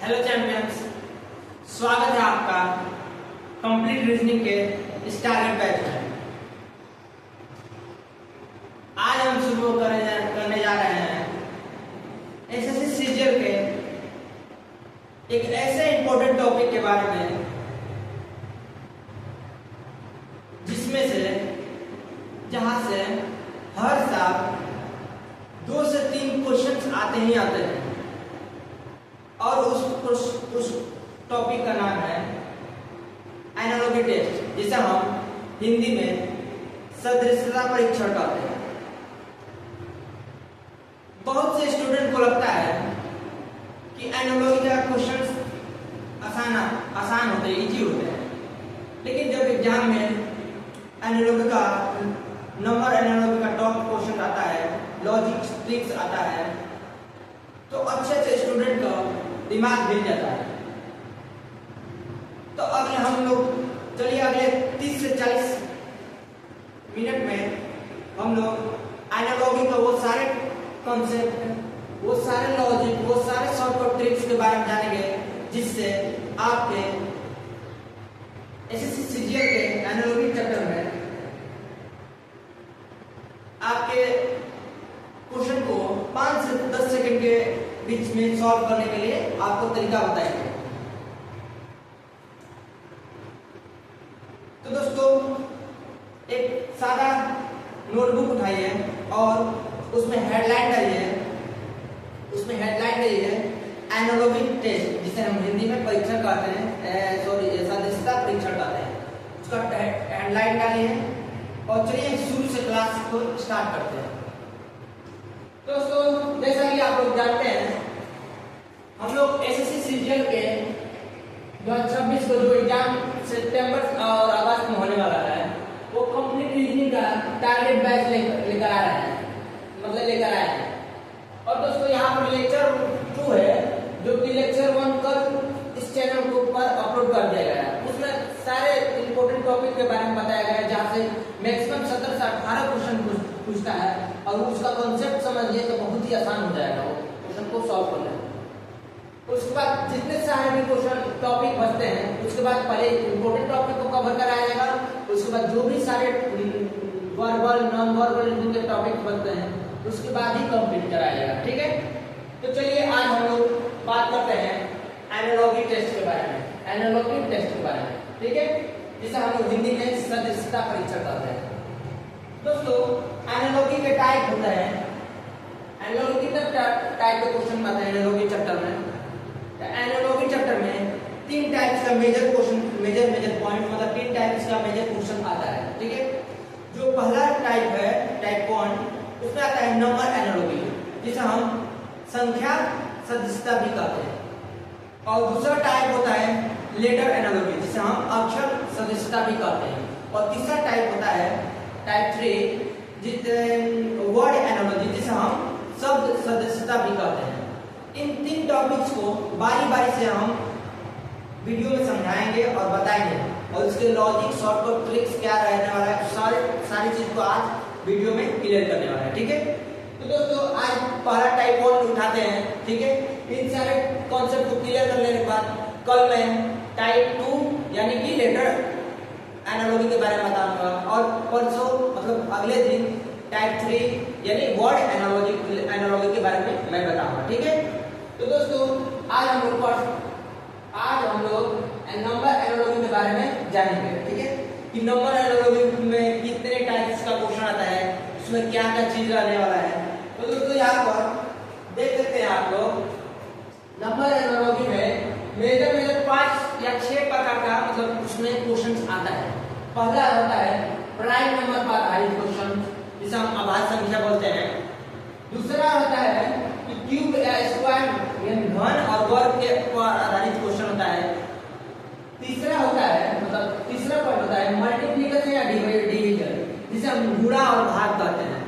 Hello champions, स्वागत है आपका कंप्लीट रीजनिंग के स्टारगेट बैच में। आज हम शुरू करने जा रहे हैं एसएससी सीजीएल के एक ऐसे इंपॉर्टेंट टॉपिक के बारे में जिसमें से जहां से हर साल 2 से 3 क्वेश्चंस आते ही आते हैं और उस टॉपिक का नाम है एनालॉजी टेस्ट, जिसे हम हिंदी में सदृशता परीक्षण कहते हैं। बहुत से स्टूडेंट को लगता है कि एनालॉजी का क्वेश्चंस आसान होते हैं, इजी होते हैं, लेकिन जब एग्जाम में एनालॉजी का टॉप क्वेश्चन आता है, लॉजिक ट्रिक्स आता है, तो अच्छे से स्टूडेंट का दिमाग हिल जाता है। तो अगले हम लोग चलिए अगले 30 से 40 मिनट में हम लोग एनालॉजी का वो सारे कॉन्सेप्ट, वो सारे लॉजिक, वो सारे शॉर्टकट ट्रिक्स के बारे में जानेंगे, जिससे आपके एसएससी सीजीएल के एनालॉजी चैप्टर में आपके क्वेश्चन को 5 से 10 सेकंड के बीच में सॉल्व करने के लिए आपको तरीका बताएंगे। तो दोस्तों, एक सादा नोटबुक उठाइए और उसमें हेडलाइन डालिए। उसमें हेडलाइन डालिए एनालॉजी टेस्ट, जिसे हम हिंदी में परीक्षण कहते हैं, सदस्यता परीक्षण कहते हैं। उसका हेडलाइन डालिए और चलिए शुरू से क्लास को स्टार्ट करते हैं। दोस्तों, जैसा कि आप लोग जानते हैं, हम लोग एसएससी सीजीएल के 2026 को जो एग्जाम सितंबर और अगस्त में होने वाला है, वो कंप्लीट रीजनिंग का टारगेट बैच लेकर आ रहे हैं, मतलब लेकर आए हैं। और दोस्तों, यहाँ पर लेक्चर 2 है, जो कि लेक्चर 1 कल इस चैनल के ऊपर अपलोड कर दिया गया है। उसमें सारे इंपॉर्टेंट टॉपिक के बारे में बताया गया है, जहाँ से मैक्सिमम 17 से 18 क्वेश्चन पूछता है और उसका कॉन्सेप्ट समझिए तो बहुत ही आसान हो जाएगा वो क्वेश्चन को सॉल्व करना। उसके बाद जितने सारे भी क्वेश्चन टॉपिक बचते हैं, उसके बाद पहले इंपॉर्टेंट टॉपिक को कवर कराया जाएगा, उसके बाद जो भी सारे वर्बल नॉन वर्बल के टॉपिक बचते हैं उसके बाद ही कंप्लीट कराया जाएगा। ठीक है, तो चलिए आज हम लोग बात करते हैं एनालॉजी टेस्ट के बारे में, एनालॉजी टेस्ट के बारे में। ठीक है, जिसे हम लोग हिंदी में सदस्यता परीक्षण कहते हैं। दोस्तों, एनालॉजी के टाइप होता है, एनालॉजी के टाइप के क्वेश्चन आते हैं एनालॉजी चैप्टर में। एनालॉजी चैप्टर में 3 टाइप्स का मेजर क्वेश्चन, मेजर पॉइंट, मतलब 3 टाइप्स का मेजर क्वेश्चन आता है। ठीक है, जो पहला टाइप है, टाइप 1, उसमें आता है नंबर एनालॉजी, जिसे हम संख्या सदस्यता भी कहते हैं। और दूसरा टाइप होता है लेटर एनालॉजी, जिसे हम अक्षर सदस्यता भी कहते हैं। और तीसरा टाइप होता है टाइप 3 वर्ड एनालॉजी, जिसे हम शब्द सदस्यता भी कहते हैं। इन 3 टॉपिक्स को बारी बारी से हम वीडियो में समझाएंगे और बताएंगे, और इसके लॉजिक, शॉर्टकट ट्रिक्स क्या रहने वाला है, सारी चीज को आज वीडियो में क्लियर करने वाला है। ठीक है, तो दोस्तों आज पहला टाइप 1 उठाते हैं। ठीक है, इन सारे कॉन्सेप्ट को क्लियर कर लेने के बाद कल मैं टाइप 2 यानी कि लेटर एनालॉजी के बारे में बताऊंगा, और परसों मतलब अगले दिन टाइप 3 यानी वर्ड एनालॉजी के बारे में मैं बताऊंगा। ठीक है, तो दोस्तों आज हम लोग नंबर एनालॉजी के बारे में जानेंगे। ठीक है, कि नंबर एनालॉजी में कितने टाइप्स का क्वेश्चन आता है, उसमें क्या क्या चीज रहने वाला है। तो दोस्तों यहाँ पर देख सकते हैं आप लोग, नंबर एनालॉजी में मेजर 5 या 6 प्रकार का मतलब उसमें क्वेश्चन आता है। पहला होता है प्राइम नंबर पर आधारित क्वेश्चन, जिसे हम अभाज्य संख्या बोलते हैं। दूसरा होता है कि क्यूब या स्क्वायर यानी घन और वर्ग के पर आधारित क्वेश्चन होता है। तीसरा होता है मतलब तीसरा पॉइंट होता है मल्टीप्लिकेशन या डिवीजन, जिसे हम गुणा और भाग कहते हैं।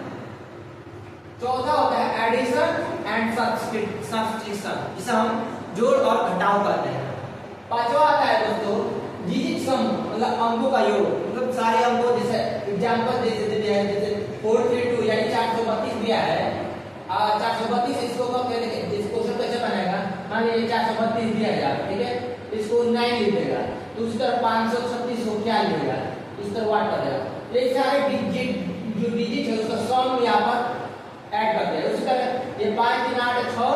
चौथा होता है एडिशन एंड सब्स्टिट्यूशन, जिसे हम जोड़ और घटाव कहते हैं। पांचवा आता है दोस्तों डिजिट सम, मतलब अंकों का योग, मतलब सारे अंकों, जैसे एग्जांपल दे दिया है, जैसे 432 यानी 432 दिया है, 432 इसको इस क्वेश्चन कैसे बनेगा, मान लीजिए 432 दिया गया, ठीक है, इसको 9 लिख देगा, तो उसी तरह 536 को क्या लिखेगा, इस तरह वाट कर देगा। ये सारे जो डिजिट है उसका सम यहाँ पर ऐड कर देगा। उसी तरह ये 5 3 8 6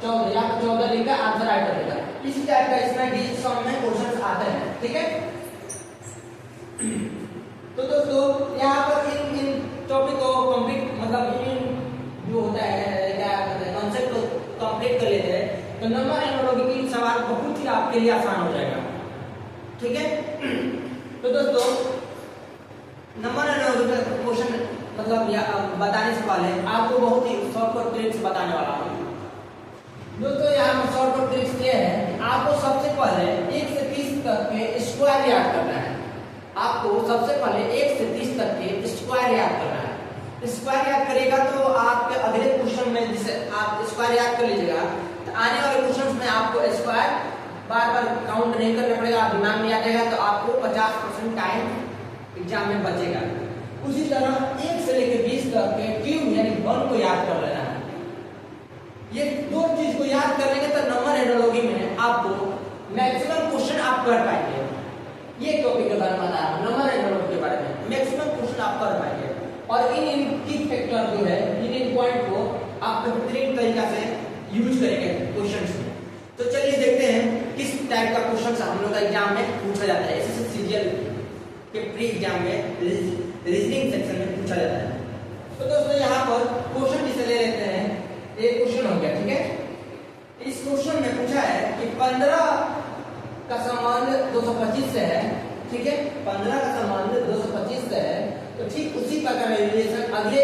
14, यहाँ पर 14 लिखकर आंसर ऐड कर देगा। इसी टाइप का इसमें डिजिट सम में क्वेश्चन आते हैं, ठीक है। तो दोस्तों यहाँ पर इन टॉपिक को कंप्लीट, मतलब इन जो होता है क्या कहते हैं कॉन्सेप्ट को कंप्लीट कर लेते हैं, तो नंबर एनालॉजी की सवाल बहुत ही आपके लिए आसान हो जाएगा, ठीक है। तो दोस्तों नंबर एनालॉजी का क्वेश्चन मतलब बताने से पहले आपको बहुत ही शॉर्टकट ट्रिक्स बताने वाला हूँ। दोस्तों यहाँ पर शॉर्टकट ट्रिक्स ये है, आपको सबसे पहले 1 से 30 तक के स्क्वायर याद करना है। आपको सबसे पहले 1 से 30 तक के स्क्वायर याद करना है। स्क्वायर याद करेगा तो आपके अगले क्वेश्चन में, जिसे आप स्क्वायर याद कर लीजिएगा, तो आने वाले क्वेश्चन में आपको स्क्वायर बार बार काउंट नहीं करना पड़ेगा, आप दिमाग में आ जाएगा, तो आपको 50% टाइम एग्जाम में बचेगा। उसी तरह 1 से लेकर 20 तक के क्यूब यानी 1 को याद कर लेना है। ये दो चीज को याद कर लेंगे तो नंबर एनालॉजी में आपको मैक्सिमम क्वेश्चन आप कर पाएंगे। ये टॉपिक के बारे में बता रहा हूं, नंबर एनालॉजी के बारे में मैक्सिमम क्वेश्चन आप कर पाएंगे। और इन की फैक्टर जो है, इन पॉइंट को आप बेहतरीन तरीका से यूज करेंगे क्वेश्चंस में। तो चलिए देखते हैं किस टाइप का क्वेश्चन हम लोग का एग्जाम में पूछा जाता है। एसएससी सीजीएल के प्री एग्जाम में रीजनिंग सेक्शन में पूछा जाता है। तो दोस्तों यहाँ पर क्वेश्चन जिसे ले लेते हैं, एक क्वेश्चन हो गया, ठीक है। इस क्वेश्चन में पूछा है कि 15 का संबंध 225 से है, ठीक है, 15 का संबंध 225 से है। तो ठीक उसी प्रकार रिलेशन अगले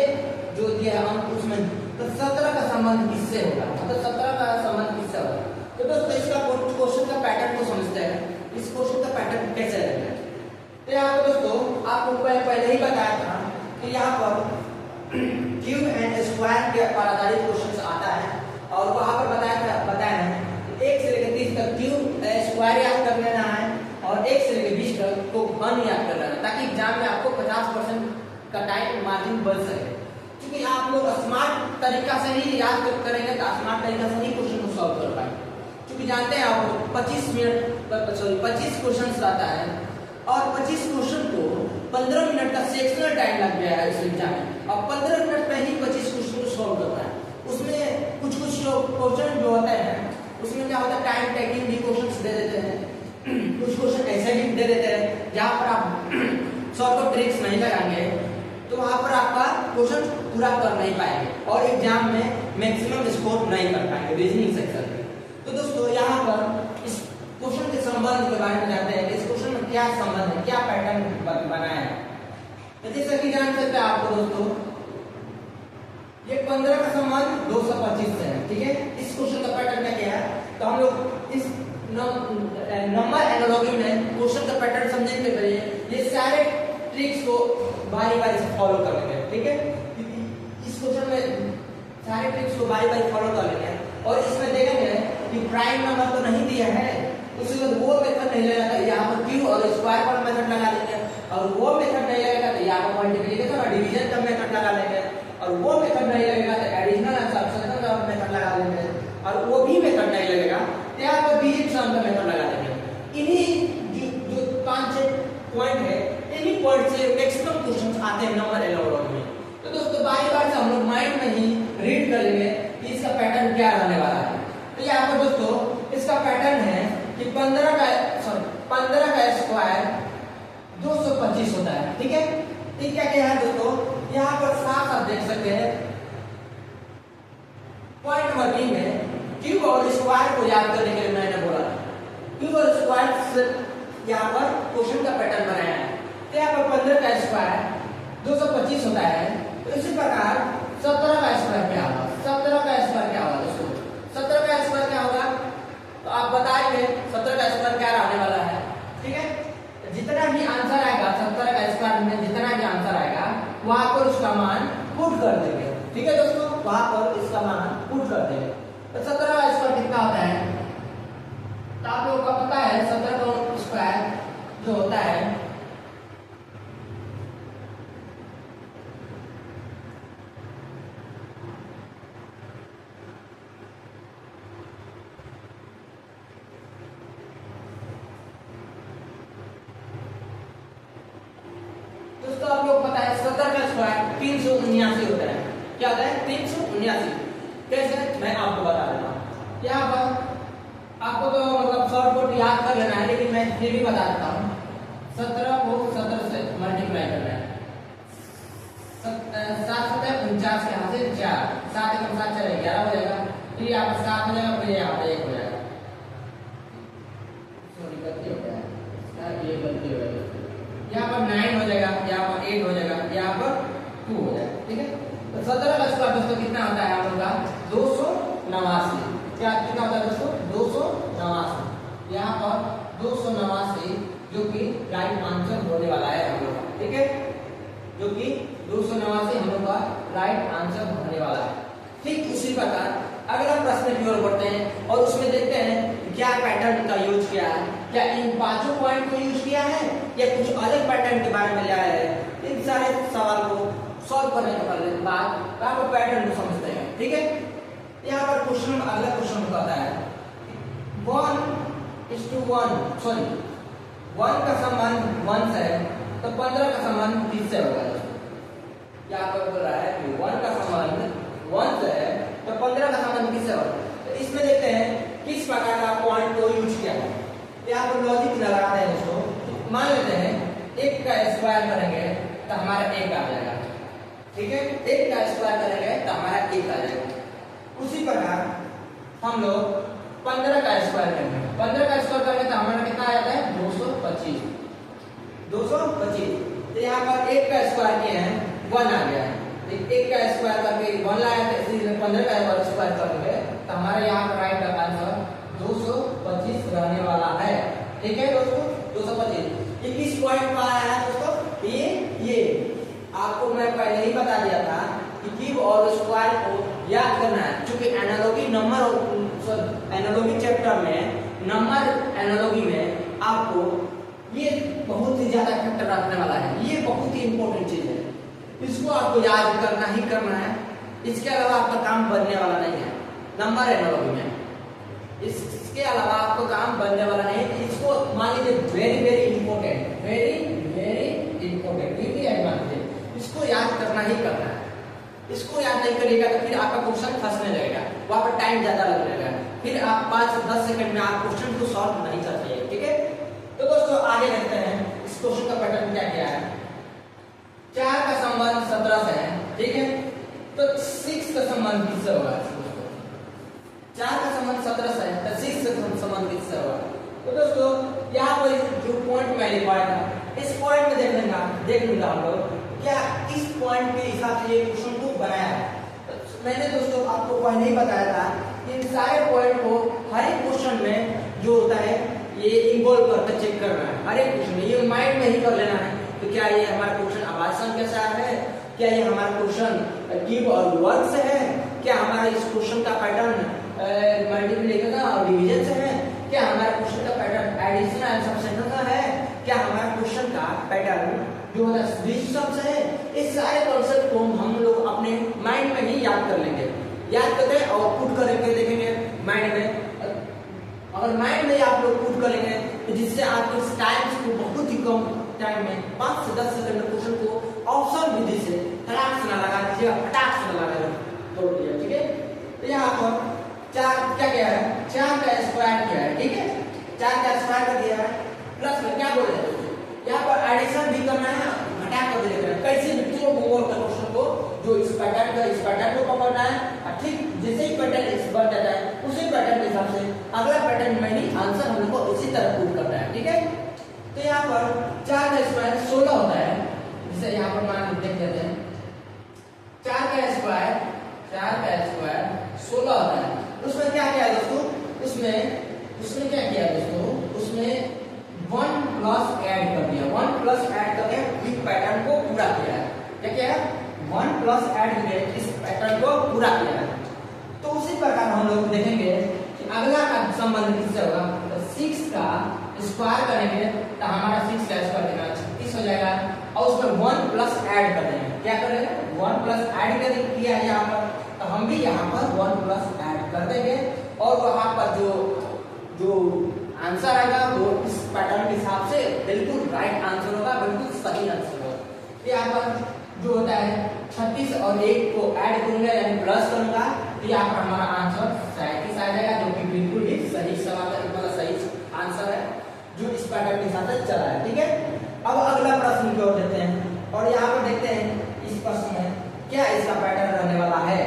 जो दिया है हम उसमें, तो 17 का संबंध किससे होगा, मतलब 17 का संबंध किससे होगा। तो दोस्तों इसका क्वेश्चन का पैटर्न को समझते हैं, इस क्वेश्चन का पैटर्न कैसे रहेगा। तो यहाँ पर दोस्तों आपको पहले ही बताया था कि यहाँ पर क्यूब एंड स्क्वायर के पर आधारित क्वेश्चन आता है, और वहां पर बताया है 1 से लेकर 30 तक क्यूब स्क्वायर याद कर लेना है, और 1 से लेकर 20 तक को 1 याद कर लेना है, ताकि एग्जाम में आपको 50% का टाइम मार्जिन बच सके। क्योंकि आप लोग स्मार्ट तरीका से ही याद करेंगे तो स्मार्ट तरीका से ही क्वेश्चन को सॉल्व कर पाएंगे। क्योंकि जानते हैं आप 25 क्वेश्चन आता है, और 25 क्वेश्चन को 15 मिनट का सेक्शनल टाइम लग गया है इस एग्जाम में, और 15 मिनट में ही 25 क्वेश्चन को सॉल्व करना है। उसमें कुछ क्वेश्चन जो होते हैं उसमें क्या होता है, टाइम टेकिंग भी क्वेश्चन दे देते हैं, कुछ क्वेश्चन ऐसे भी दे देते हैं जहाँ पर आप शॉर्टकट ट्रिक्स नहीं लगाएंगे तो वहाँ पर आपका क्वेश्चन पूरा कर नहीं पाएंगे और एग्जाम में मैक्सिमम स्कोर नहीं कर पाएंगे रीजनिंग सेक्शन में। तो दोस्तों यहाँ पर इस क्वेश्चन के संबंध के बारे में जानते हैं कि इस क्वेश्चन में क्या संबंध है, क्या पैटर्न बनाया है। तो जैसा कि जान सकते हैं आपको दोस्तों, ये 15 का संबंध 225 से है, ठीक है। इस क्वेश्चन का पैटर्न क्या है, तो हम लोग इस नंबर एनालॉजी में क्वेश्चन का पैटर्न समझने के लिए ये सारे ट्रिक्स को बारी बारी से फॉलो कर लेंगे, ठीक है। इस क्वेश्चन में सारे ट्रिक्स को बारी बारी फॉलो कर लेंगे, और इसमें देखेंगे कि प्राइम नंबर तो नहीं दिया है, उसी वक्त वो मेथड नहीं लगेगा, यहाँ पर क्यू और स्क्वायर पर मेथड लगा लेंगे, और वो मेथड नहीं लगेगा तो यहाँ पर मल्टीप्लिकेशन और डिवीजन का मेथड लगा लेंगे, और वो मेथड नहीं लगेगा तो एडिशनल और सब्ट्रैक्शन का मेथड लगा लेंगे, और वो भी मेथड नहीं लगेगा तो यहाँ पर डिजिट सम का मेथड लगा लेंगे। इन्हीं जो 5-6 पॉइंट है, इन्हीं पॉइंट से मैक्सिमम क्वेश्चंस आते हैं नंबर एनालॉजी में। तो दोस्तों बारी बारी से हम लोग माइंड में ही रीड कर लेंगे कि इसका पैटर्न क्या रहने वाला है। तो यहाँ पर दोस्तों इसका पैटर्न है कि 15 का स्क्वायर 225 होता है, ठीक है। ठीक क्या क्या है दोस्तों, यहाँ पर साफ आप देख सकते हैं पॉइंट नंबर 3 में क्यूब और स्क्वायर को याद करने के लिए मैंने बोला क्यूब और स्क्वायर से यहाँ पर क्वेश्चन का पैटर्न बनाया है। तो यहाँ पर 15 का स्क्वायर 225 होता है, तो इसी प्रकार 17 का स्क्वायर क्या होगा, 17 का स्क्वायर क्या होगा दोस्तों, 17 का स्क्वायर क्या होगा, तो आप बताएंगे 17 का स्क्वायर क्या रहने वाला है, ठीक है। जितना भी आंसर आएगा 17 का स्क्वायर में जितना भी आंसर आएगा वहां पर उसका मान पुट कर देंगे, ठीक है दोस्तों, वहां पर इसका मान पुट कर देंगे। तो 17 का स्क्वायर कितना होता है, तो आप लोगों को पता है 17 का स्क्वायर जो होता है 379। कैसे मैं आपको बता देता हूँ। यहाँ पर आपको तो मतलब शॉर्टकट याद कर लेना है, लेकिन मैं फिर भी बता देता हूँ। 17 को 17 से मल्टीप्लाई करना है। 7 7 49 के यहाँ से 4, 7 1 7 4 11 हो जाएगा। फिर यहाँ पर 7 हो जाएगा, फिर यहाँ पर 1 हो जाएगा। सॉरी गलती हो गया है, ये गलती हो गई। यहाँ पर 9 हो जाएगा, यहाँ पर 8 हो जाएगा, यहाँ पर 2 हो जाएगा। ठीक है, तो 17 का स्क्वायर दोस्तों कितना होता है हम लोग का 289। क्या कितना होता है दोस्तों 289। यहाँ पर 289 जो कि राइट आंसर होने वाला है हम लोग का। ठीक है, जो कि 289 हम लोग का राइट आंसर होने वाला है। ठीक उसी प्रकार अगर हम प्रश्न की ओर बढ़ते हैं और उसमें देखते हैं क्या पैटर्न का यूज किया है, क्या इन पांचों पॉइंट को यूज किया है या कुछ अलग पैटर्न के बारे में लिया है, इन सारे सवाल को सॉल्व करने के बाद आप पैटर्न को समझते हैं। ठीक है, यहाँ पर क्वेश्चन अगला क्वेश्चन बताता है 1:1 सॉरी 1 का संबंध 1 से है तो 15 का संबंध 30 से होगा। यहाँ पर बोल रहा है कि 1 का संबंध 1 से है तो 15 का संबंध 30 से होगा। तो इसमें देखते हैं किस प्रकार का पॉइंट को यूज किया है। यहाँ पर लॉजिक लगाते हैं दोस्तों। मान लेते हैं 1 का स्क्वायर करेंगे तो हमारा 1 आ जाएगा। ठीक है, 1 का स्क्वायर करेंगे तो हमारा 1 आ जाएगा। उसी प्रकार हम लोग 15 का स्क्वायर करेंगे। 15 का स्क्वायर करेंगे तो हमारा कितना आ जाता है 225। 225। तो यहाँ पर 1 का स्क्वायर किए हैं 1 आ गया है। 1 का स्क्वायर करके 1 लाया तो इसी 15 का स्क्वायर करेंगे तो हमारे यहाँ पर राइट आंसर 225 रहने वाला है। ठीक है दोस्तों, 225। ये किस पॉइंट पर आया है दोस्तों? ये आपको मैं पहले ही बता दिया था कि क्यूब और स्क्वायर को याद करना है। क्योंकि एनालॉजी नंबर एनालॉजी चैप्टर में नंबर एनालॉजी में आपको ये बहुत ही ज्यादा फैक्टर रखने वाला है। ये बहुत ही इंपॉर्टेंट चीज है, इसको आपको याद करना ही करना है। इसके अलावा आपका काम बनने वाला नहीं है नंबर एनालॉजी में। इसके अलावा आपको काम बनने वाला नहीं है। इसको मान लीजिए very very important, very very important, very advantage. इसको याद करना ही करना है। इसको याद नहीं करिएगा तो फिर आपका क्वेश्चन फंसने लगेगा, वहां पर टाइम ज्यादा लगेगा, फिर आप 5 से 10 सेकंड में आप क्वेश्चन को सॉल्व नहीं कर पाएंगे। ठीक है, तो दोस्तों आगे देखते हैं इस क्वेश्चन का पैटर्न क्या क्या है। 4 का संबंध 17 से है। ठीक है, तो 6 का संबंध किससे होगा? 4 का संबंध 17 से है तो 6 का संबंध किससे होगा? तो दोस्तों यहाँ पर जो पॉइंट मैं लिखवाया था इस पॉइंट में देख लूंगा हम लोग क्या इस पॉइंट के हिसाब से ये क्वेश्चन को बनाया है। तो मैंने दोस्तों आपको पहले ही बताया था कि इन सारे पॉइंट को हर एक क्वेश्चन में जो होता है ये इन्वॉल्व करके चेक करना है। हर एक क्वेश्चन में ये माइंड में ही कर लेना है। तो क्या ये हमारा क्वेश्चन आवासन के साथ है, क्या ये हमारा क्वेश्चन क्यूब और वर्ग से है, क्या हमारा इस क्वेश्चन का पैटर्न मल्टीप्लिकेशन और डिवीजन से है, क्या हमारा क्वेश्चन का पैटर्न एडिशन एंड सबट्रैक्शन का है, क्या हमारा क्वेश्चन का पैटर्न जो होता है डिविजन से है। इस सारे कॉन्सेप्ट को हम लोग अपने माइंड में ही याद कर लेंगे। याद करके और पुट करेंगे, देखेंगे माइंड में। अगर माइंड में आप लोग पुट करेंगे तो जिससे आपको टाइम को बहुत ही कम टाइम में 5 से 10 सेकंड में क्वेश्चन को ऑप्शन विधि से फटाक से ना लगा दीजिएगा, फटाक से लगा तोड़ दिया। ठीक है, तो यहाँ पर 4 क्या किया है 4 का स्क्वायर किया है। ठीक है, 4 का स्क्वायर कर दिया है प्लस में क्या बोल रहे हैं यहाँ पर एडिशन भी करना है, घटा कर भी देना है। कैसे बच्चों को और क्वेश्चन को जो इस पैटर्न को पकड़ना है। ठीक जैसे ही पैटर्न इस बन जाता है उसी पैटर्न के हिसाब से अगला पैटर्न में ही आंसर हम लोग को इसी तरह पुट करना है। ठीक है, तो यहाँ पर 4 का स्क्वायर 16 होता है। जैसे यहाँ पर मान देख लेते हैं 4 का स्क्वायर 16 होता है। उसमें क्या किया दोस्तों, उसमें क्या किया दोस्तों, उसमें 1 प्लस ऐड कर दिया। 1 प्लस ऐड करके इस पैटर्न को पूरा किया है। क्या किया है 1 प्लस ऐड करके इस पैटर्न को पूरा किया है। तो उसी प्रकार हम लोग देखेंगे कि अगला का संबंध किससे होगा। तो 6 का स्क्वायर करेंगे तो हमारा 6 का स्क्वायर 36 हो जाएगा और उसमें 1 प्लस ऐड कर देंगे। क्या करेंगे 1 प्लस ऐड कर किया है यहाँ पर, तो हम भी यहाँ पर 1 प्लस ऐड कर देंगे और वहां पर जो आंसर आएगा वो इस पैटर्न के हिसाब से बिल्कुल राइट आंसर होगा, बिल्कुल सही आंसर होगा। यहाँ पर जो होता है 36 और 1 को ऐड करूंगा यानी प्लस करूंगा तो यहाँ पर हमारा आंसर 37 आ जाएगा, जो कि बिल्कुल ही सही सवाल का मतलब सही आंसर है जो इस पैटर्न के साथ चला है। ठीक है, अब अगला प्रश्न की ओर देते हैं और यहाँ पर देखते हैं इस प्रश्न में क्या इसका पैटर्न रहने वाला है।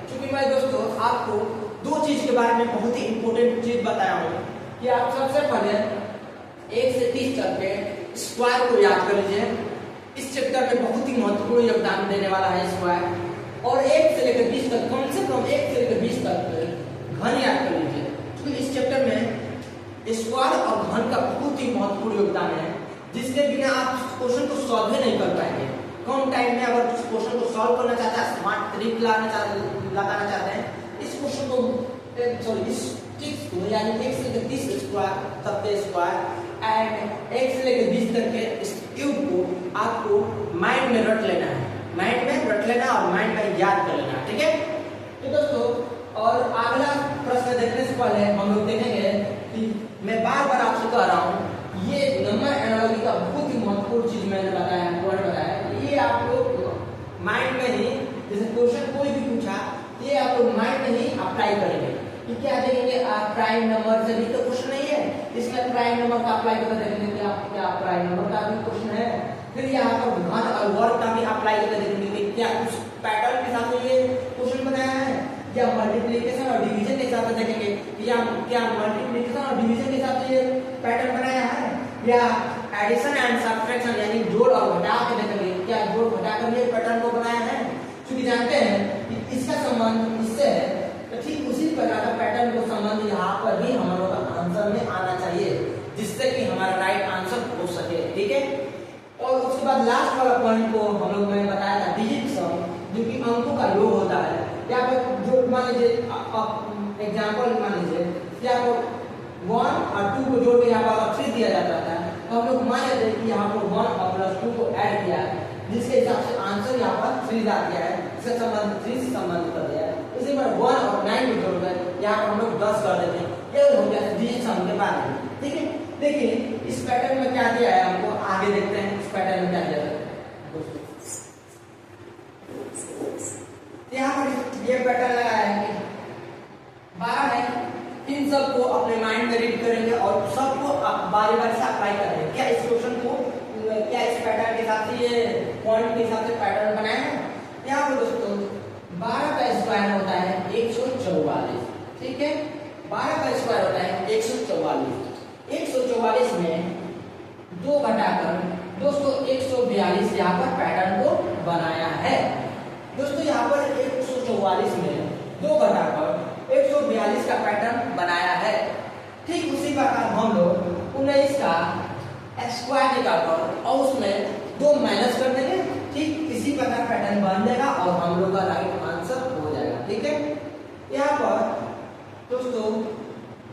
क्योंकि मैं दोस्तों आपको दो चीज के बारे में बहुत ही इंपॉर्टेंट चीज बताया हूँ कि आप सबसे पहले 1 से 30 तक के स्क्वायर को याद कर लीजिए। इस चैप्टर में बहुत ही महत्वपूर्ण योगदान देने वाला है स्क्वायर। और 1 से लेकर 20 तक, कम से कम 1 से लेकर 20 तक घन याद कर लीजिए, क्योंकि इस चैप्टर में स्क्वायर और घन का बहुत ही महत्वपूर्ण योगदान है, जिसके बिना आप क्वेश्चन को सॉल्व ही नहीं कर पाएंगे। कम टाइम में अगर क्वेश्चन को सॉल्व करना चाहते हैं, स्मार्ट ट्रिक लगाना चाहते हैं, इस क्वेश्चन को सॉरी इस ट्रिक्स को यानी 1 से लेकर 30 स्क्वायर तक के स्क्वायर एंड 1 से लेकर 20 तक के इस क्यूब को आपको माइंड में रट लेना है, माइंड में रट लेना और माइंड में याद कर लेना। ठीक है, तो दोस्तों और अगला प्रश्न देखने से पहले हम लोग देखेंगे कि मैं बार बार आपसे कह रहा हूँ ये नंबर एनालॉजी का बहुत ही महत्वपूर्ण चीज मैंने बताया, पॉइंट बताया, ये आप लोग माइंड में ही जैसे क्वेश्चन कोई भी पूछा ये आप लोग माइंड में ही अप्लाई करेंगे कि क्या देखेंगे प्राइम नंबर से भी तो क्वेश्चन नहीं है, इसमें प्राइम नंबर का अप्लाई करके देखेंगे कि आप क्या प्राइम नंबर का भी क्वेश्चन है। फिर यहाँ पर घन और वर्ग का भी अप्लाई करके देखेंगे कि क्या उस पैटर्न के साथ ये क्वेश्चन बनाया है, या मल्टीप्लिकेशन और डिवीजन के हिसाब से देखेंगे कि क्या मल्टीप्लिकेशन और डिवीजन के हिसाब से ये पैटर्न बनाया है, या एडिशन एंड सब्ट्रैक्शन यानी जोड़ और घटा के देखेंगे क्या जोड़ घटा कर ये पैटर्न को बनाया है। क्योंकि जानते हैं कि इसका संबंध इससे है, तो ठीक उसी प्रकार का पैटर्न को संबंध यहाँ पर भी हम लोग का आंसर में आना चाहिए, जिससे कि हमारा राइट आंसर हो सके। ठीक है, और उसके बाद लास्ट वाला पॉइंट को हम लोग मैंने बताया था डिजिट सम, जो कि अंकों का योग होता है। या फिर जो मान लीजिए एग्जाम्पल मान लीजिए या तो 1 और 2 को जोड़ के यहाँ पर 3 दिया जाता था, तो हम लोग मान लेते हैं कि यहाँ पर 1 और +2 को ऐड किया है, जिसके हिसाब से आंसर यहाँ पर 3 आ गया है, इसका संबंध 3 से संबंध कर दिया है। इसी पर 1 और 9 को जोड़कर यहाँ पर हम लोग 10 कर देते हैं, ये हो गया डिजिट सम के बारे में। ठीक है, देखिए इस पैटर्न में क्या दिया है हमको, आगे देखते हैं इस पैटर्न में क्या दिया है। यहाँ पर ये पैटर्न लगाया है कि 12 है, इन सबको अपने माइंड में रीड करेंगे और सबको बारी बारी से अप्लाई करेंगे। क्या इस क्वेश्चन को क्या इस पैटर्न के हिसाब से ये पॉइंट के हिसाब से पैटर्न बनाया है। यहाँ पर दोस्तों 12 का स्क्वायर होता है 144। ठीक है, 12 का स्क्वायर होता है 144। 144 में 2 घटाकर दोस्तों 142 यहाँ पर पैटर्न को बनाया है। दोस्तों यहाँ पर 144 में 2 घटाकर 142 का पैटर्न बनाया है। ठीक उसी प्रकार हम लोग 19 का स्क्वायर निकालकर और उसमें 2 माइनस कर देंगे। ठीक इसी प्रकार पैटर्न बन जाएगा और हम लोग का राइट आंसर हो जाएगा। ठीक है, यहाँ पर दोस्तों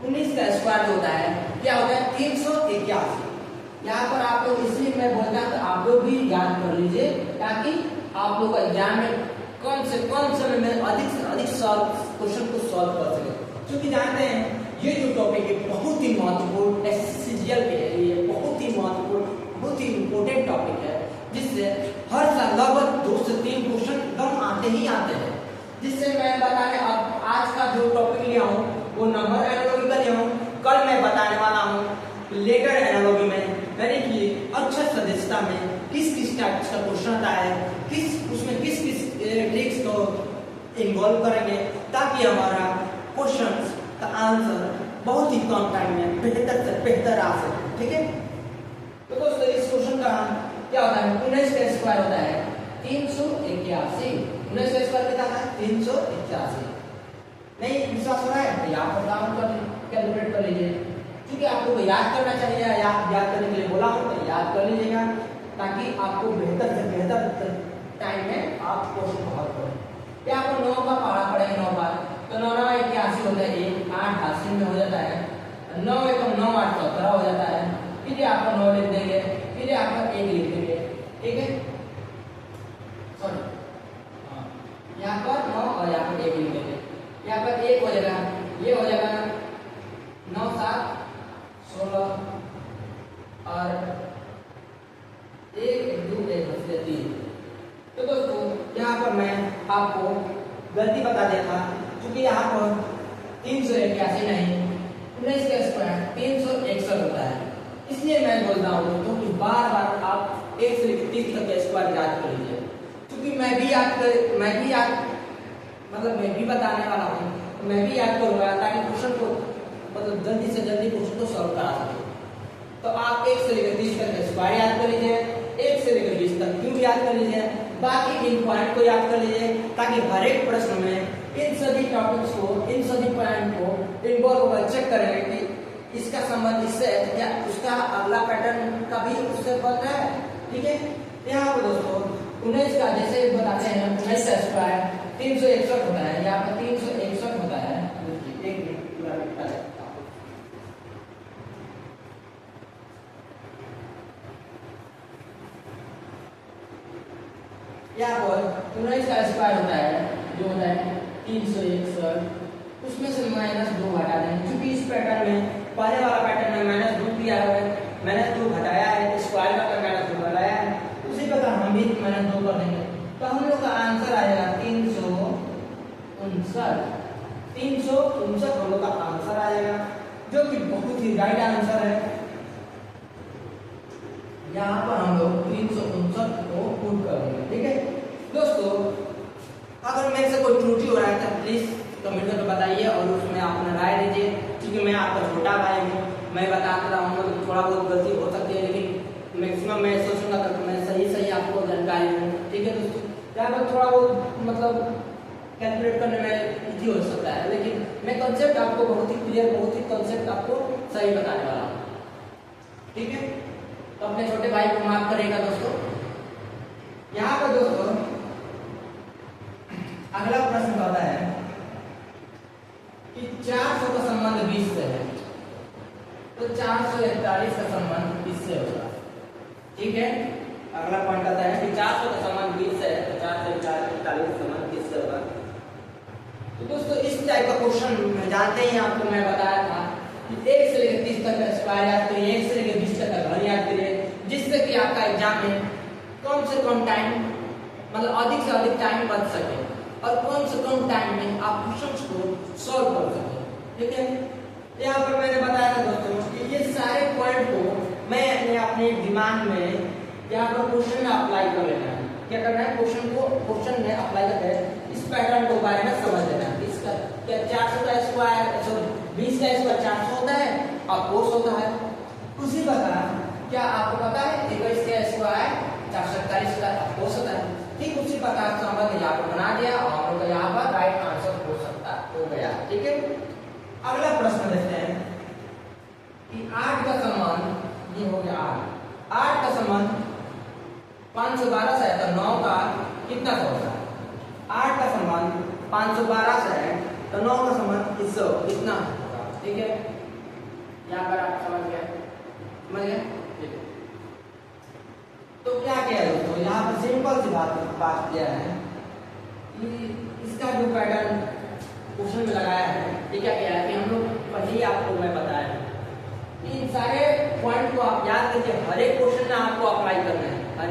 19 का स्क्वायर होता है क्या होता है 381। यहाँ पर आप लोग इसलिए मैं बोलता हूँ आप लोग भी याद कर लीजिए, ताकि आप लोग एग्जाम में कम से कम समय में अधिक से अधिक क्वेश्चन को सॉल्व कर सके। क्योंकि जानते हैं ये जो टॉपिक है बहुत ही महत्वपूर्ण एसएससीजीएल के लिए बहुत ही महत्वपूर्ण, बहुत ही इंपॉर्टेंट टॉपिक है, जिससे हर साल लगभग 2 से 3 क्वेश्चन एकदम आते ही आते हैं। जिससे मैं बताने अब आज का जो टॉपिक लिया हूँ वो नंबर एनालॉजी का लिया हूँ। कल मैं बताने वाला हूँ लेटर एनालॉजी में, यानी कि अक्षर सदस्यता में किस किस टाइप का क्वेश्चन आता है, उसमें किस किस ट्रिक्स को इन्वॉल्व करेंगे, ताकि हमारा क्वेश्चन का आंसर बहुत ही कम टाइम में बेहतर से बेहतर आ सके। ठीक है, तो दोस्तों इस क्वेश्चन का क्या होता है 19 का स्क्वायर होता है 381। 19 का स्क्वायर कितना था 381। नहीं विश्वास हो रहा है तो यहाँ पर काम कर कैलकुलेट कर लीजिए, क्योंकि आपको को याद करना चाहिए, याद करने के लिए बोला हूँ तो याद कर लीजिएगा, ताकि आपको बेहतर से बेहतर टाइम में आप क्वेश्चन को हल करें। यहाँ पर 9 का पढ़ा पड़ेगा 9 बार, तो 9 9 81 होता है, 8 80 में हो जाता है, 9 1 9 8 17 हो जाता है। फिर यहाँ पर 9 लिख देंगे, फिर यहाँ पर 1 लिख देंगे। ठीक है, सॉरी यहाँ पर 9 और यहाँ पर 1 लिख देंगे, यहाँ पर 1 हो जाएगा, ये हो जाएगा 9 7 16 और 1 2 1 3। तो गलती बता दिया था, क्योंकि यहाँ पर 381 नहीं 19 का स्क्वायर 361 होता है। इसलिए मैं बोल रहा हूँ दोस्तों कि बार बार आप 1 से लेकर 30 तक का स्क्वायर याद कर लीजिए, क्योंकि मैं भी बताने वाला हूँ, मैं भी याद करूँगा ताकि क्वेश्चन को मतलब जल्दी से जल्दी क्वेश्चन को सॉल्व करा सके। तो आप 1 से लेकर 30 तक का स्क्वायर याद कर लीजिए, 1 से लेकर 20 तक क्यूब याद कर लीजिए, बाकी इन पॉइंट को याद कर लीजिए, ताकि हर एक प्रश्न में इन सभी टॉपिक्स को, इन सभी पॉइंट को इन्वॉल्व होकर चेक करेंगे कि इसका संबंध इससे है क्या, उसका अगला पैटर्न का भी उससे बन रहा है। ठीक है, यहाँ पर दोस्तों 19 का जैसे बताते हैं 19 का स्क्वायर 361 होता है, यहाँ पर 361 होता है। एक मिनट पूरा लिखता है यहाँ पर 19 का स्क्वायर होता है जो होता है 361, उसमें से -2 हटा दें, क्योंकि इस पैटर्न में पहले वाला पैटर्न में -2 किया है, -2 घटाया है, स्क्वायर का -2 बनाया है, उसी प्रकार हम भी -2 कर देंगे, तो हम लोग का आंसर आएगा 359 हम लोग का आंसर आएगा, जो कि बहुत ही राइट आंसर है। यहाँ पर हम लोग 359 को पुट करेंगे। ठीक है दोस्तों, अगर मेरे से कोई त्रुटि हो रहा है तो प्लीज कमेंट करके बताइए और उसमें अपना राय दीजिए, क्योंकि मैं आपका छोटा भाई हूँ, मैं बताता रहा हूँ तो थोड़ा बहुत गलती हो सकती है, लेकिन मैक्सिमम मैं सोचूंगा तो मैं सही आपको जानकारी दूँ। ठीक है दोस्तों, यहाँ पर थोड़ा बहुत मतलब कैलकुलेट करने में इजी हो सकता है, लेकिन मैं कंसेप्ट आपको बहुत ही क्लियर, बहुत ही कंसेप्ट आपको सही बताने वाला हूँ। ठीक है, तो अपने छोटे भाई को माफ करेगा दोस्तों। यहाँ पर दोस्तों अगला प्रश्न कहता है कि 400 का संबंध 20 से है, तो 441 का संबंध किससे होगा। ठीक है, अगला पॉइंट कहता है कि 400 का संबंध 20 से है, तो 441 का संबंध किससे होगा। तो दोस्तों इस टाइप का क्वेश्चन जानते ही आपको मैं बताया था कि 1 से लेकर 30 तक का स्क्वायर याद करिए, 1 से लेकर 20 तक का घन याद करिए, जिससे कि आपका एग्जाम में कम से कम टाइम मतलब अधिक से अधिक टाइम बच सके और कम से कम टाइम में आप क्वेश्चंस को सॉल्व कर सके। ठीक है, यहाँ पर मैंने बताया था दोस्तों कि ये सारे पॉइंट को मैं अपने दिमाग में यहाँ पर क्वेश्चन में अप्लाई कर लेना है। क्या करना है, क्वेश्चन में अप्लाई करके इस पैटर्न को बारे में समझ लेना है। इसका क्या 400 का स्क्वायर 20 का स्क्वायर 400 होता है, अपोज होता है। उसी प्रकार क्या आपको पता है 21 का स्क्वायर 441 का अपोज होता है। ठीक उसी प्रकार से हमने यहाँ पर बना दिया और हम लोग यहाँ पर राइट आंसर हो गया। ठीक है, अगला प्रश्न देखते हैं कि 8 का संबंध ये हो गया 8 का संबंध 512 से है, तो 9 का कितना होगा। 8 का संबंध 512 से है, तो 9 का संबंध किससे कितना होगा। ठीक है, यहाँ पर आप समझ गए। तो क्या किया दोस्तों, यहाँ पर सिंपल सी बात किया है कि इसका जो पैटर्न क्वेश्चन में लगाया है, ये क्या किया है कि हम लोग पहले ही आपको मैं बताया कि इन सारे पॉइंट को आप याद करके हर एक क्वेश्चन में आपको अप्लाई करना है। हर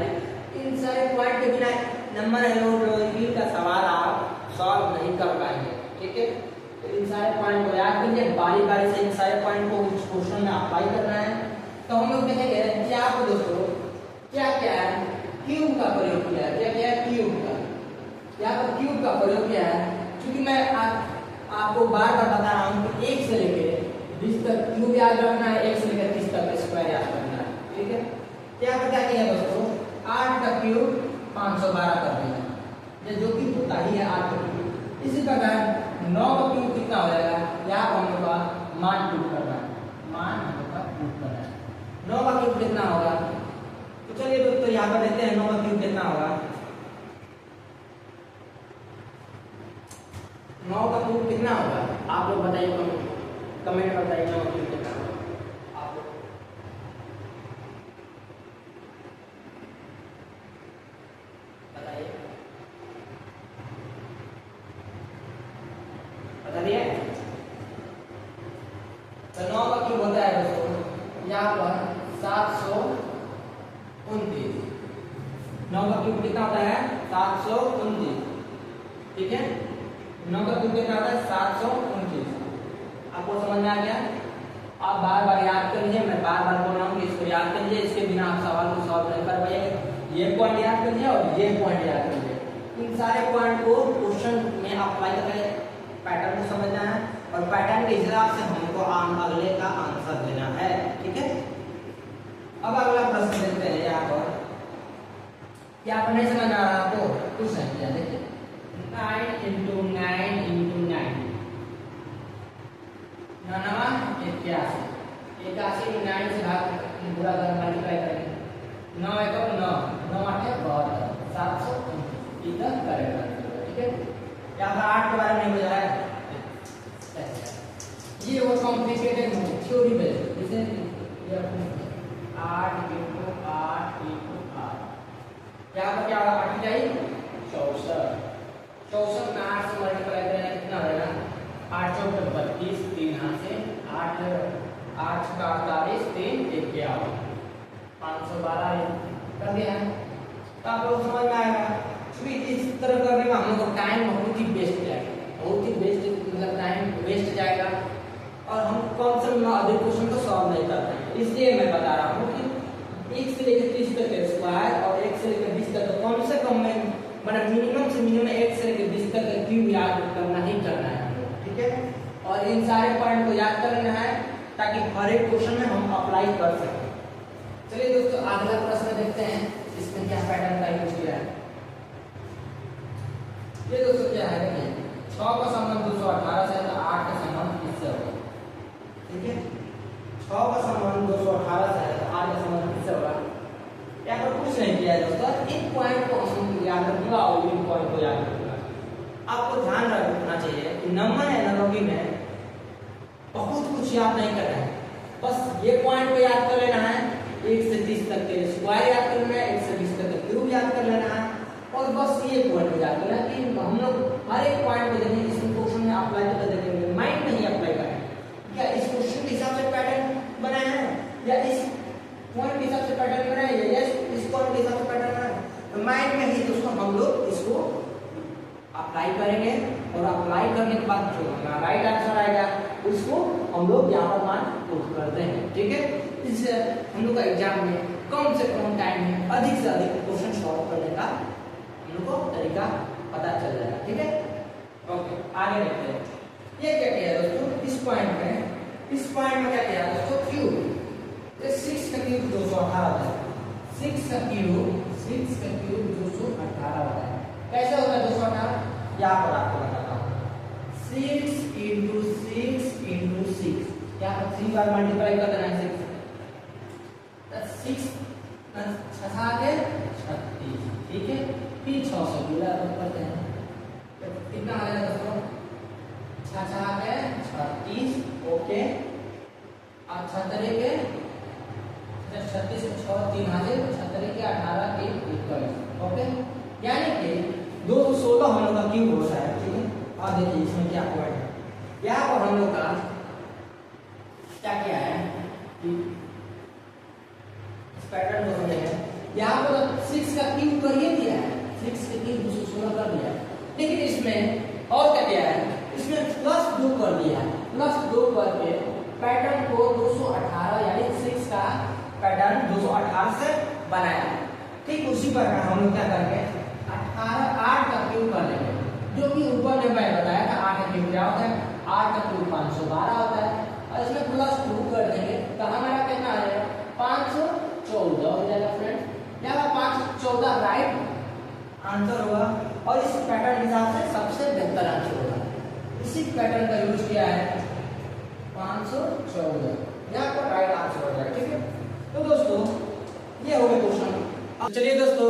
इन सारे पॉइंट के बिना नंबर एलोजी का सवाल आप सॉल्व नहीं कर पाएंगे। ठीक है, तो इन सारे पॉइंट को याद कीजिए, बारी बारी से इन सारे पॉइंट को उस क्वेश्चन में अप्लाई करना है। तो हम लोग देखेंगे क्या आपको दोस्तों क्या है क्यूब का प्रयोग किया है। क्या है क्यूब का, यहाँ पर क्यूब का प्रयोग किया है, क्योंकि मैं आपको बार बार बता रहा हूँ कि 1 से लेकर 20 तक क्यूब याद रखना है, 1 से लेकर 30 तक स्क्वायर याद रखना है। ठीक है, क्या पर क्या किया दोस्तों 8 का क्यूब 512 कर दिया, ये जो कि होता ही है 8 का क्यूब। इसी प्रकार 9 का क्यूब कितना हो जाएगा, यहाँ पर हम लोग का मान पुट करना है, मान हम लोग का पुट करना है। 9 का क्यूब कितना होगा, तो चलिए दोस्तों यहाँ पर देखते हैं 9 का क्यूब कितना होगा। 9 का क्यूब कितना होगा आप लोग बताइए, कमेंट में बताइए 9 का क्यूब कितना होगा आप लोग बताइए। बता दिए, तो 9 का क्यूब होता है दोस्तों यहाँ पर 729। 9 का क्यूब कितना होता है 729। ठीक है, 9 का क्यूब कितना होता है 729। आपको समझ में आ गया? आप बार बार याद कर लीजिए, मैं बार बार बोल रहा हूँ कि इसको याद कर लीजिए, इसके बिना आप सवाल को सॉल्व नहीं कर पाइएगा। ये पॉइंट याद कर लीजिए और ये पॉइंट याद कर लीजिए। इन सारे पॉइंट को क्वेश्चन में अप्लाई करके पैटर्न को समझना है और पैटर्न के हिसाब से हमको अगले का आंसर देना है। ठीक है, अब अगला प्रश्न देखते हैं। यहाँ पर क्या आपको नहीं समझ आ रहा? आपको कुछ नहीं किया, देखिए 9 into 9 into 9 9 81 81 में 9 से भाग पूरा कर मल्टीप्लाई करेंगे। 9 1 9 9 8 72 729 इधर करेगा। ठीक है, यहाँ पर 8 के बारे में नहीं बता है। ये वो कॉम्प्लिकेटेड थ्योरी बेस्ड, जैसे ये 8 into 8 into 8 यहाँ पर क्या होगा? 8 जाए 64 64 में 8 से मल्टीप्लाई करेंगे कितना होगा? 8 चौक 32 3 यहाँ से 8 8 का 48 3 1 क्या होगा? 512 कर दिया है। तो आप लोग समझ में आएगा। इस तरह करने में हम लोग को टाइम बहुत ही वेस्ट जाएगा, बहुत ही वेस्ट, मतलब टाइम वेस्ट जाएगा और हम कम से कम अधिक क्वेश्चन को सॉल्व नहीं कर पाएंगे। इसलिए मैं बता रहा हूँ कि 1 से लेकर 30 तक का स्क्वायर और 1 से लेकर 20 तक कम से कम में मतलब मिनिमम से मिनिमम 1 से लेकर 20 तक का क्यूब याद करना ही करना है हम लोग। ठीक है, और इन सारे पॉइंट को याद कर लेना है ताकि हर एक क्वेश्चन में हम अप्लाई कर सकें। चलिए दोस्तों, अगला प्रश्न देखते हैं, इसमें क्या पैटर्न का यूज किया है। ये दोस्तों क्या है, देखिए 6 का संबंध 218 से, तो 8 का संबंध किससे होगा? ठीक है, 6 का संबंध 218 से है, तो 8 का संबंध किससे होगा? यहाँ पर कुछ नहीं किया है दोस्तों, एक पॉइंट को हम याद रखिएगा और इन पॉइंट को याद रखिएगा। आपको ध्यान रखना चाहिए कि नंबर एनालॉजी में बहुत कुछ याद नहीं करना है, बस ये पॉइंट को याद कर लेना है। 1 से 30 तक के स्क्वायर याद कर लेना है, 1 से 20 तक के क्यूब याद कर लेना है और बस ये पॉइंट को याद करना है कि हम लोग हर एक पॉइंट को देखेंगे, इस क्वेश्चन में अप्लाई करके देखेंगे, माइंड नहीं अप्लाई करेंगे। क्या इस क्वेश्चन के हिसाब से पैटर्न बनाया है या इस पॉइंट के हिसाब से पैटर्न बनाया है या इस पॉइंट के हिसाब से पैटर्न बनाया है? तो माइंड में ही दोस्तों हम लोग इसको अप्लाई करेंगे और अप्लाई करने के बाद जो हमारा राइट आंसर आएगा उसको हम लोग यहाँ पर मान पुट करते हैं। ठीक है, इससे हम लोग का एग्जाम में कम से कम टाइम में अधिक से अधिक क्वेश्चन सॉल्व करने का हम लोग को तरीका पता चल जाएगा। ठीक है, ओके आगे देखते हैं। ये क्या किया दोस्तों, इस पॉइंट में क्या किया दोस्तों? क्यूब 6 का क्यूब 218 होता है। 6 का क्यूब 218 होता है। कैसे होता है 218? यहाँ पर आपको बताता हूँ। 6 into 6 into 6 यहाँ पर 3 बार मल्टीप्लाई कर देना है 6 6 के 36। ठीक है, फिर 6 से गुणा करते हैं तो कितना आ जाएगा दोस्तों? 6 के 36। ओके, और 36 के 36 में 6 3 आ जाए 36 के 18 के 21। ओके, यानी कि 216 हम लोग का क्यूब होता है। ठीक है, और देखिए इसमें क्या पॉइंट है, यहाँ पर हम लोग का क्या किया है कि इस पैटर्न को समझे हैं। यहाँ पर 6 का क्यूब कर ही दिया है, 6 के क्यूब 216 कर दिया है, लेकिन इसमें और क्या किया है, इसमें +2 कर दिया है। +2 करके पैटर्न को 218 यानी 6 का पैटर्न 218 से बनाया है। ठीक उसी प्रकार हम लोग क्या करेंगे, 8 का क्यूब कर लेंगे, जो कि ऊपर में मैं बताया था 8 का क्यूब क्या होता है, 8 का क्यूब 512 होता है और इसमें +2 कर देंगे तो हमारा कितना आ जाएगा 514 हो जाएगा फ्रेंड। यहाँ 514 राइट आंसर होगा और इस पैटर्न के हिसाब से सबसे बेहतर आंसर होगा। इसी पैटर्न का यूज किया है 514, यहाँ पर राइट आंसर हो जाएगा। ठीक है, तो दोस्तों ये हो गया क्वेश्चन। अब चलिए दोस्तों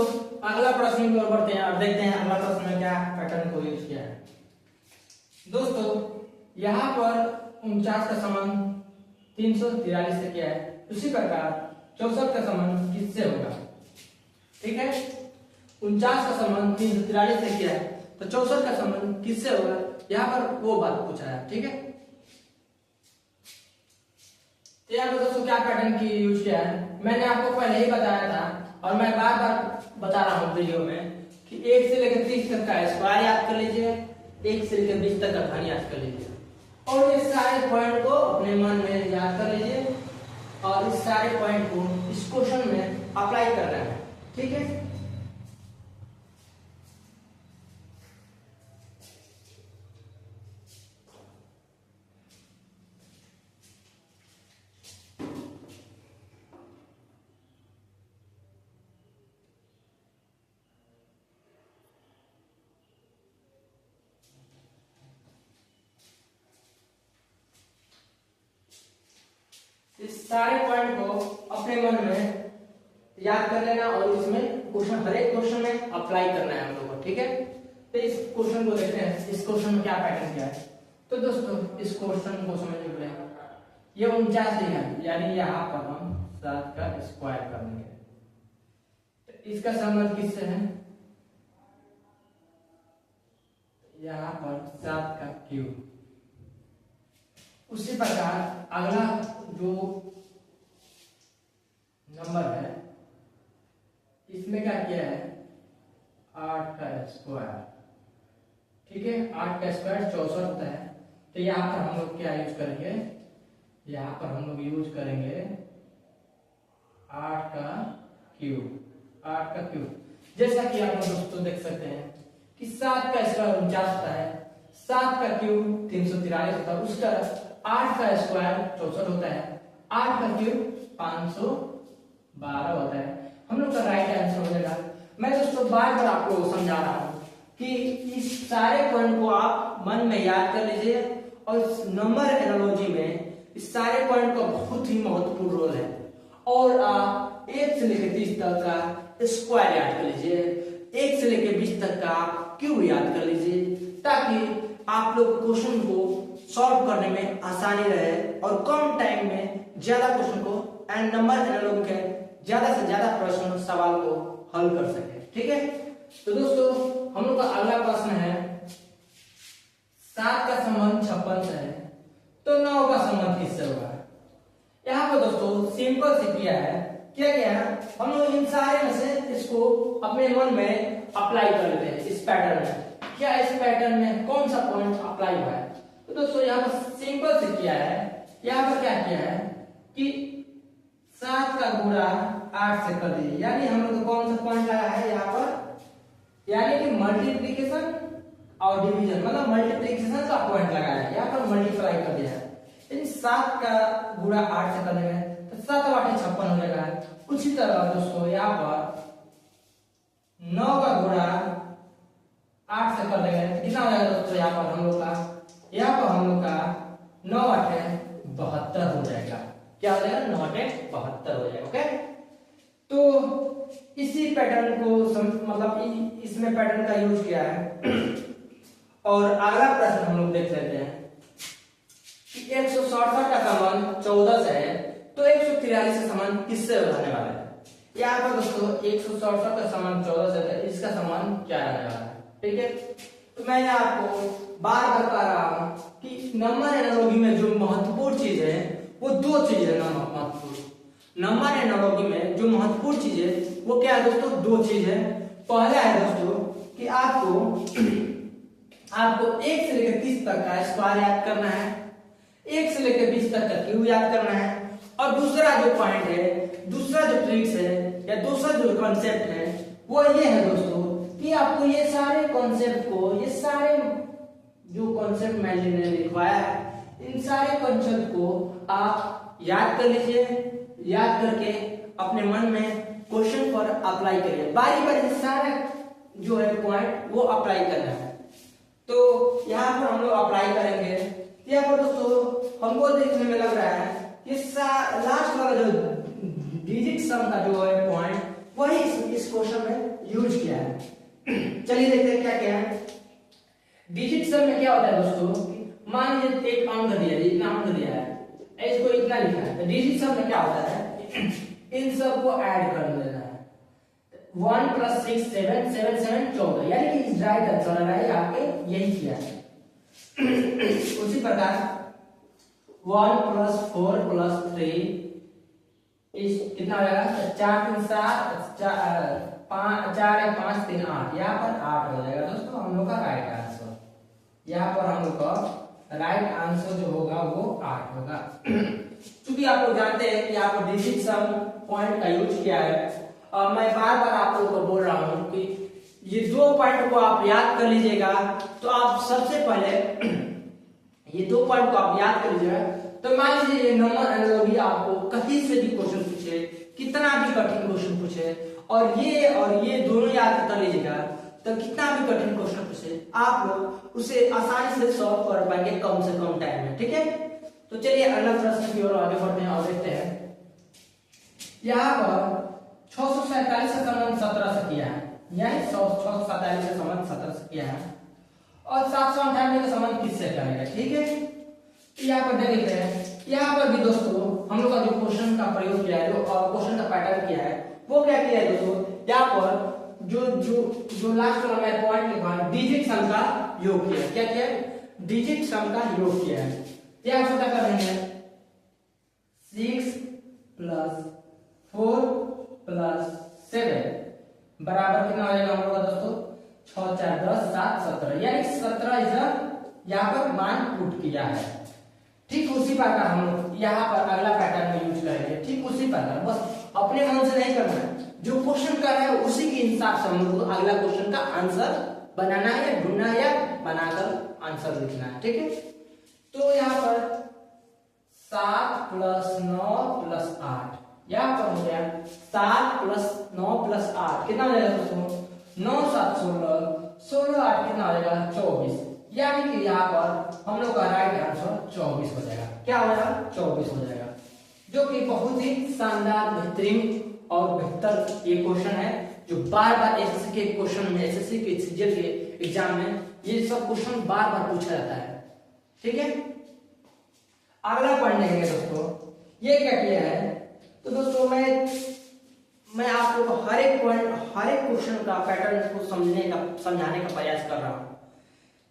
अगला प्रश्न की ओर बढ़ते हैं और देखते हैं अगला प्रश्न में क्या पैटर्न को यूज किया है। दोस्तों यहाँ पर 49 का संबंध 343 से किया है, उसी प्रकार 64 का संबंध किससे होगा? ठीक है, 49 का संबंध 343 से किया है तो 64 का संबंध किससे होगा, यहाँ पर वो बात पूछा है। ठीक है, तो यहाँ पर दोस्तों क्या पैटर्न की यूज किया है मैंने आपको पहले ही बताया था और मैं बार बार बता रहा हूँ वीडियो में कि 1 से लेकर 30 तक का स्क्वायर याद कर लीजिए, 1 से लेकर 20 तक का ध्यान याद कर लीजिए और ये सारे पॉइंट को अपने मन में याद कर लीजिए और इस सारे पॉइंट को इस क्वेश्चन में अप्लाई करना है। ठीक है, इस सारे पॉइंट को अपने मन में याद कर लेना और इसमें क्वेश्चन, हर एक क्वेश्चन में अप्लाई करना है हम लोग को। ठीक है, तो इस क्वेश्चन को देखते हैं, इस क्वेश्चन में क्या पैटर्न क्या है। तो दोस्तों इस क्वेश्चन को समझ लीजिए, ये 49 लिखा है, यानी यहाँ पर हम 7 का स्क्वायर करेंगे। तो इसका संबंध किससे है, यहाँ पर 7 का क्यूब। उसी प्रकार अगला जो नंबर है इसमें क्या किया है, 8 का स्क्वायर। ठीक है, 8 का स्क्वायर 64 होता है। तो यहाँ पर हम लोग क्या यूज करेंगे, यहाँ पर हम लोग यूज करेंगे 8 का क्यूब। 8 का क्यूब जैसा कि आप लोग दोस्तों देख सकते हैं कि 7 का स्क्वायर 49 होता है, 7 का क्यूब 343 होता है, उसका 8 का स्क्वायर 64 होता है, 8 का क्यूब 512 होता है। हम लोग का राइट आंसर हो जाएगा। मैं दोस्तों बार बार आप लोगों को समझा रहा हूं कि इस सारे पॉइंट को आप मन में याद कर लीजिए और इस नंबर एनालॉजी में इस सारे पॉइंट का बहुत ही महत्वपूर्ण रोल है। और आप 1 से लेकर 30 तक का स्क्वायर याद कर लीजिए, 1 से लेकर 20 तक का क्यूब याद कर लीजिए, ताकि आप लोग क्वेश्चन को सॉल्व करने में आसानी रहे और कम टाइम में ज्यादा क्वेश्चन को एंड नंबर एनालॉजी के ज्यादा से ज्यादा प्रश्न सवाल को हल कर सके। ठीक है, तो दोस्तों हम लोग का अगला प्रश्न है, 7 का संबंध 56 से है, तो 9 का संबंध किससे होगा। यहाँ पर दोस्तों सिंपल से किया है, क्या किया है, हम लोग इन सारे में से इसको अपने मन में अप्लाई कर लेते हैं इस पैटर्न में। क्या इस पैटर्न में कौन सा पॉइंट अप्लाई हुआ है। तो दोस्तों यहाँ पर सिंपल से किया है, यहाँ पर क्या किया है कि 7 का गुणा 8 से कर दीजिए, यानी हम लोग कौन सा पॉइंट लगा है यहाँ पर, यानी कि मल्टीप्लिकेशन और डिवीजन, मतलब मल्टीप्लिकेशन का पॉइंट लगाया है, यहाँ पर मल्टीप्लाई कर दिया है। यानी 7 का गुणा 8 से कर देंगे तो 7 8 56 हो जाएगा। उसी तरह दोस्तों यहाँ पर 9 का गुणा 8 से कर देंगे, कितना हो जाएगा दोस्तों, यहाँ पर हम लोग का 9 8 72 हो जाएगा। क्या हो जाएगा, 9 8 72 हो जाएगा। ओके, तो इसी पैटर्न को मतलब इसमें पैटर्न का यूज किया है। और अगला प्रश्न हम लोग देख लेते हैं कि 167 का संबंध 14 से है, तो 143 का संबंध किससे रहने वाला है। यहाँ पर दोस्तों 167 का संबंध 14 से है, इसका संबंध क्या रहने वाला है। ठीक है, तो मैं आपको बार बार कह रहा हूं कि नंबर एनालॉजी में जो महत्वपूर्ण चीज है वो 2 चीज है। नंबर एनालॉजी में जो महत्वपूर्ण चीज है वो क्या है दोस्तों, 2 चीज है। पहला है दोस्तों कि आपको 1 से लेकर 30 तक का स्क्वायर याद करना है, 1 से लेकर 20 तक का क्यूब याद करना है, और दूसरा जो पॉइंट है, दूसरा जो ट्रिक्स है या दूसरा जो कॉन्सेप्ट है वो ये है दोस्तों कि आपको ये सारे कॉन्सेप्ट को, ये सारे जो कॉन्सेप्ट मैंने लिखवाया है, इन सारे कॉन्सेप्ट को आप याद कर लीजिए। याद करके अपने मन में क्वेश्चन पर अप्लाई करिए, बारी बारी सारे जो है पॉइंट वो अप्लाई करना है। तो यहाँ पर हम लोग अप्लाई करेंगे। यहाँ पर दोस्तों हमको देखने में लग रहा है कि लास्ट वाला जो डिजिट सम का जो है पॉइंट वही इस क्वेश्चन में यूज किया है। चलिए देखते हैं क्या क्या है। डिजिट सम में क्या होता है दोस्तों, मान लीजिए एक अंक दिया है, इतना अंक दिया है, इसको इतना लिखा है, तो डिजिट सम में क्या होता है, इन सब को ऐड कर देना है। 1 + 6 7 7 7 14, यानी कि राइट आंसर है, आपके यही किया है। उसी प्रकार 1 + 4 + 3 इस कितना हो जाएगा, 4 3 7 4 4 5 3 8, यहाँ पर 8 हो जाएगा दोस्तों हम लोग का राइट आंसर। यहाँ पर हम लोग का राइट आंसर जो होगा वो 8 होगा। क्योंकि आप लोग जानते हैं कि यहाँ पर डिजिट सम पॉइंट का यूज किया है, और मैं बार बार आप लोगों को बोल रहा हूँ कि ये 2 पॉइंट को आप याद कर लीजिएगा। तो आप सबसे पहले ये 2 पॉइंट को आप याद कर लीजिएगा। तो मान लीजिए ये नंबर एनालॉजी आपको कहीं से भी क्वेश्चन पूछे, कितना भी कठिन क्वेश्चन पूछे, और ये दोनों याद कर लीजिएगा, तो कितना भी कठिन क्वेश्चन पूछे आप लोग उसे आसानी से सॉल्व कर पाएंगे कम से कम टाइम में, ठीक है। तो चलिए अगला प्रश्न की ओर आगे बढ़ते हैं और देखते हैं। यहाँ पर 647 का संबंध 17 से किया है, यानी 647 का संबंध 17 से किया है, और 798 का संबंध किससे करेगा, ठीक है। तो यहाँ पर देख लेते हैं। यहाँ पर भी दोस्तों हम लोग का जो क्वेश्चन का प्रयोग किया है, जो क्वेश्चन का पैटर्न किया है, वो क्या किया है दोस्तों, यहाँ पर जो लास्ट वाला मैं पॉइंट लिखा है, डिजिट सम का योग किया है। क्या किया है, डिजिट सम का योग किया है। क्या आप क्या करेंगे, 6 + 4 + 7 बराबर कितना हो जाएगा हम लोग का दोस्तों, 6 4 10 7 17, यानी 17 इज यहाँ पर मान पुट किया है। ठीक उसी प्रकार हम लोग यहाँ पर अगला पैटर्न में यूज करेंगे, ठीक उसी प्रकार, बस अपने मन से नहीं करना है, जो क्वेश्चन कर रहा है उसी के हिसाब से हम लोग अगला क्वेश्चन का आंसर बनाना है, या ढूंढना है, या बनाकर आंसर लिखना है, ठीक है। तो यहाँ पर 7 + 9 + 8, यहाँ पर हो गया 7 + 9 + 8 कितना हो जाएगा दोस्तों, 9 7 16, 16 8 कितना हो जाएगा 24, यानी कि यहाँ पर हम लोग का राइट आंसर 24 हो जाएगा। क्या हो जाएगा, 24 हो जाएगा, जो कि बहुत ही शानदार, बेहतरीन और बेहतर ये क्वेश्चन है, जो बार बार एसएससी के क्वेश्चन में, एसएससी के सीजीएल के एग्जाम में ये सब क्वेश्चन बार बार पूछा जाता है, ठीक है। अगला पॉइंट देखेंगे दोस्तों, ये क्या किया है। तो दोस्तों मैं आप लोगों को हर एक पॉइंट, हर एक क्वेश्चन का पैटर्न को समझाने का प्रयास कर रहा हूं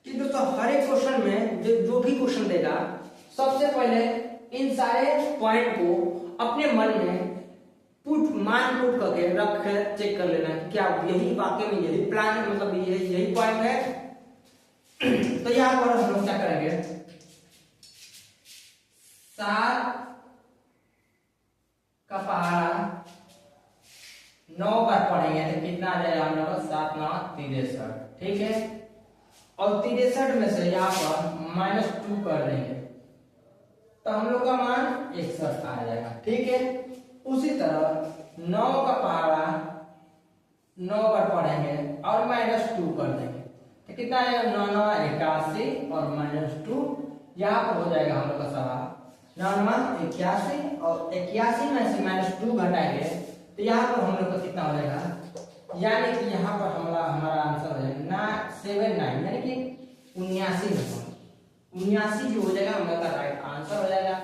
कि दोस्तों हर एक क्वेश्चन में जो भी क्वेश्चन देगा, सबसे पहले इन सारे पॉइंट को अपने मन में मान पुट करके रख कर चेक कर लेना कि क्या यही वाकई में यही प्लान है, मतलब यही पॉइंट है। तो यहाँ पर हम लोग क्या करेंगे, 7 का पहाड़ा 9 बार पढ़ेंगे तो कितना आ जाएगा हम लोग का, 7 9 63, ठीक है। और 63 में से यहाँ पर -2 कर देंगे तो हम लोग का मान 61 आ जाएगा, ठीक है। उसी तरह 9 का पहाड़ा 9 बार पढ़ेंगे और -2 कर देंगे तो कितना आएगा, 9 9 81 और -2, यहाँ पर हो जाएगा हम लोग का सवाल 9 9 81, और 81 में से -2 घटाएंगे तो यहाँ पर हम लोग का कितना हो जाएगा, यानी कि यहाँ पर हमारा आंसर हो जाएगा 79, यानी कि 79 जो हो जाएगा हम लोग का राइट आंसर हो जाएगा।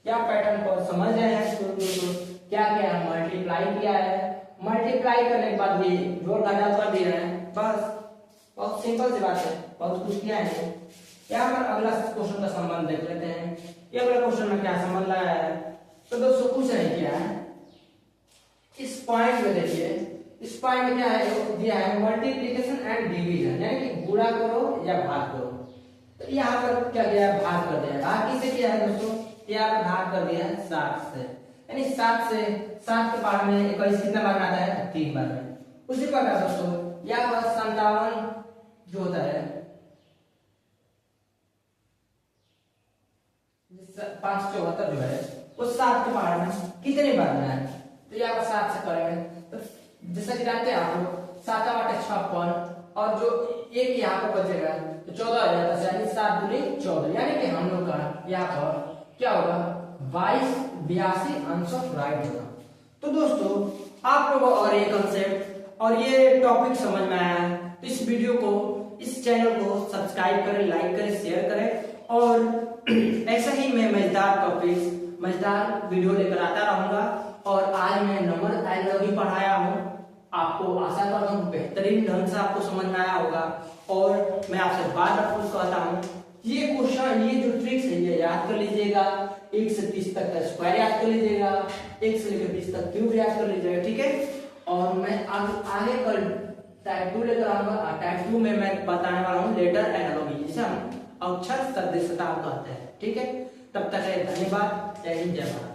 क्या पैटर्न को समझ रहे हैं दोस्तों, क्या क्या मल्टीप्लाई किया है, मल्टीप्लाई करने के बाद भी जोड़ घटा कर दिए हैं, बस बहुत सिंपल सी बात है, बहुत कुछ किया है। यहाँ पर अगला क्वेश्चन का संबंध देख लेते हैं, ये अगला क्वेश्चन में क्या संबंध लाया है। तो दोस्तों कुछ नहीं किया है, इस पॉइंट में देखिए, इस पॉइंट में क्या है दिया है, मल्टीप्लिकेशन एंड डिवीजन, यानी कि गुणा करो या भाग करो। तो यहाँ पर क्या किया है, भाग कर दिया है। भाग किसे किया है दोस्तों, यहाँ पर भाग कर दिया है 7 से, यानी 7 के पार में 21 कितना बार आता है, 3 बार में। उसी प्रकार दोस्तों यहाँ पर 57 जो होता है 574 जो है वो 7 के पार में कितने बार में है, तो यहाँ पर 7 से करेंगे तो जैसा कि जानते हैं आप लोग 7 × 8 = 56, और जो एक यहाँ पर बचेगा तो 14 हो जाएगा, यानी 7 दूनी 14, यानी कि हम लोग का यहाँ पर क्या होगा, 82 आंसर राइट होगा। तो दोस्तों आप लोगों को और ये कंसेप्ट और ये टॉपिक समझ में आया है तो इस वीडियो को, इस चैनल को सब्सक्राइब करें, लाइक करें, शेयर करें, और ऐसा ही मैं मजेदार टॉपिक्स, मजेदार वीडियो लेकर आता रहूंगा। और आज मैं नंबर एनालॉजी पढ़ाया हूँ, आपको आशा करता हूँ बेहतरीन ढंग से आपको समझ में आया होगा। और मैं आपसे बार बार कुछ कहता हूँ, ये क्वेश्चन, ये जो ट्रिक्स है ये याद कर लीजिएगा, 1 से 30 तक का स्क्वायर याद कर लीजिएगा, 1 से लेकर 20 तक क्यूब याद कर लीजिएगा, ठीक है। और मैं आगे कल टाइप 2 लेकर आऊंगा। टाइप 2 में मैं बताने वाला हूँ लेटर एनालॉजी, जिसे हम अक्षर सदृशता कहते हैं। ठीक है, तब तक धन्यवाद। जय हिंद, जय भारत।